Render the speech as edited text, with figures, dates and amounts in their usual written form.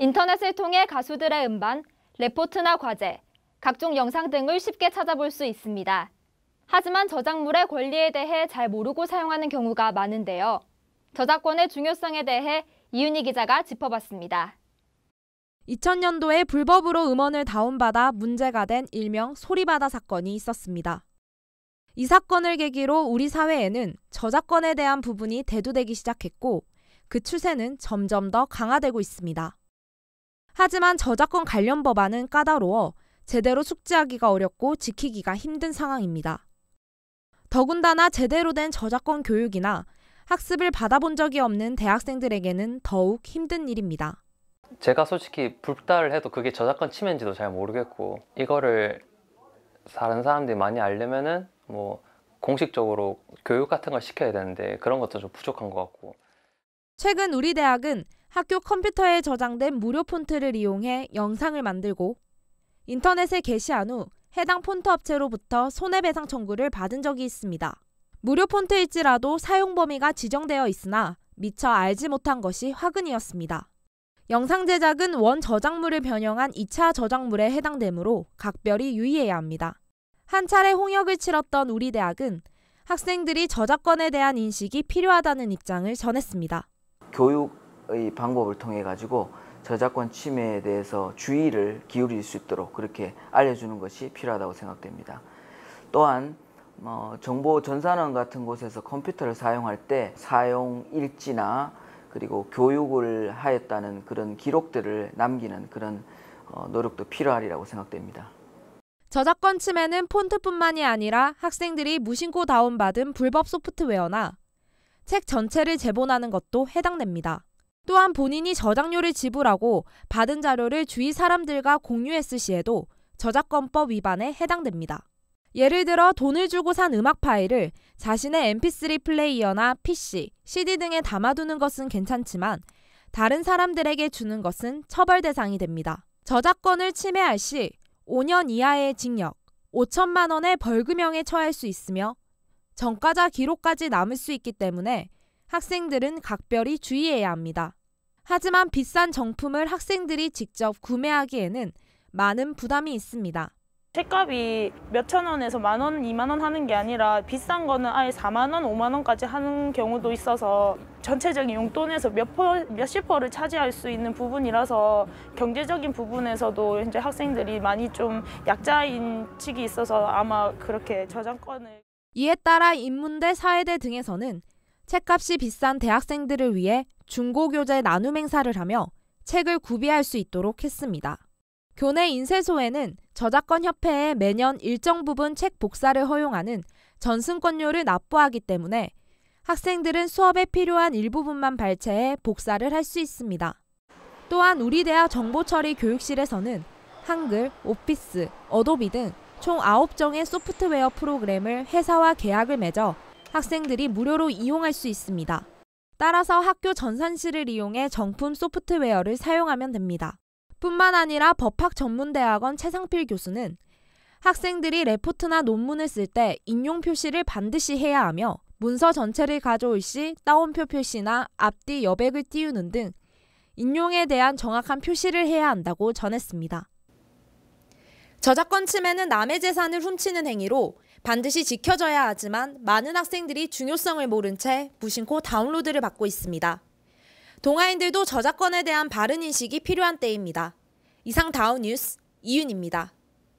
인터넷을 통해 가수들의 음반, 레포트나 과제, 각종 영상 등을 쉽게 찾아볼 수 있습니다. 하지만 저작물의 권리에 대해 잘 모르고 사용하는 경우가 많은데요. 저작권의 중요성에 대해 이윤희 기자가 짚어봤습니다. 2000년도에 불법으로 음원을 다운받아 문제가 된 일명 소리바다 사건이 있었습니다. 이 사건을 계기로 우리 사회에는 저작권에 대한 부분이 대두되기 시작했고 그 추세는 점점 더 강화되고 있습니다. 하지만 저작권 관련 법안은 까다로워 제대로 숙지하기가 어렵고 지키기가 힘든 상황입니다. 더군다나 제대로 된 저작권 교육이나 학습을 받아본 적이 없는 대학생들에게는 더욱 힘든 일입니다. 제가 솔직히 불달을 해도 그게 저작권 침해인지도 잘 모르겠고 이거를 다른 사람들이 많이 알려면은 공식적으로 교육 같은 걸 시켜야 되는데 그런 것도 좀 부족한 것 같고. 최근 우리 대학은 학교 컴퓨터에 저장된 무료 폰트를 이용해 영상을 만들고 인터넷에 게시한 후 해당 폰트 업체로부터 손해배상 청구를 받은 적이 있습니다. 무료 폰트일지라도 사용 범위가 지정되어 있으나 미처 알지 못한 것이 화근이었습니다. 영상 제작은 원 저작물을 변형한 2차 저작물에 해당되므로 각별히 유의해야 합니다. 한 차례 홍역을 치렀던 우리 대학은 학생들이 저작권에 대한 인식이 필요하다는 입장을 전했습니다. 교육의 방법을 통해 가지고 저작권 침해에 대해서 주의를 기울일 수 있도록 그렇게 알려주는 것이 필요하다고 생각됩니다. 또한 정보 전산원 같은 곳에서 컴퓨터를 사용할 때 사용 일지나 그리고 교육을 하였다는 그런 기록들을 남기는 그런 노력도 필요하리라고 생각됩니다. 저작권 침해는 폰트뿐만이 아니라 학생들이 무신고 다운받은 불법 소프트웨어나 책 전체를 제본하는 것도 해당됩니다. 또한 본인이 저작료를 지불하고 받은 자료를 주위 사람들과 공유했을 시에도 저작권법 위반에 해당됩니다. 예를 들어 돈을 주고 산 음악 파일을 자신의 mp3 플레이어나 PC, CD 등에 담아두는 것은 괜찮지만 다른 사람들에게 주는 것은 처벌 대상이 됩니다. 저작권을 침해할 시 5년 이하의 징역, 5천만 원의 벌금형에 처할 수 있으며 전과자 기록까지 남을 수 있기 때문에 학생들은 각별히 주의해야 합니다. 하지만 비싼 정품을 학생들이 직접 구매하기에는 많은 부담이 있습니다. 책값이 몇천 원에서 만 원, 2만 원 하는 게 아니라 비싼 거는 아예 4만 원, 5만 원까지 하는 경우도 있어서 전체적인 용돈에서 몇십%를 차지할 수 있는 부분이라서 경제적인 부분에서도 이제 학생들이 많이 좀 약자인 측이 있어서 아마 그렇게 저작권을. 이에 따라 인문대, 사회대 등에서는 책값이 비싼 대학생들을 위해 중고교재 나눔 행사를 하며 책을 구비할 수 있도록 했습니다. 교내 인쇄소에는 저작권협회에 매년 일정 부분 책 복사를 허용하는 전승권료를 납부하기 때문에 학생들은 수업에 필요한 일부분만 발췌해 복사를 할 수 있습니다. 또한 우리 대학 정보처리 교육실에서는 한글, 오피스, 어도비 등 총 9종의 소프트웨어 프로그램을 회사와 계약을 맺어 학생들이 무료로 이용할 수 있습니다. 따라서 학교 전산실을 이용해 정품 소프트웨어를 사용하면 됩니다. 뿐만 아니라 법학전문대학원 최상필 교수는 학생들이 레포트나 논문을 쓸 때 인용 표시를 반드시 해야 하며 문서 전체를 가져올 시 따옴표 표시나 앞뒤 여백을 띄우는 등 인용에 대한 정확한 표시를 해야 한다고 전했습니다. 저작권 침해는 남의 재산을 훔치는 행위로 반드시 지켜져야 하지만 많은 학생들이 중요성을 모른 채 무심코 다운로드를 받고 있습니다. 동아인들도 저작권에 대한 바른 인식이 필요한 때입니다. 이상 다운뉴스 이윤입니다.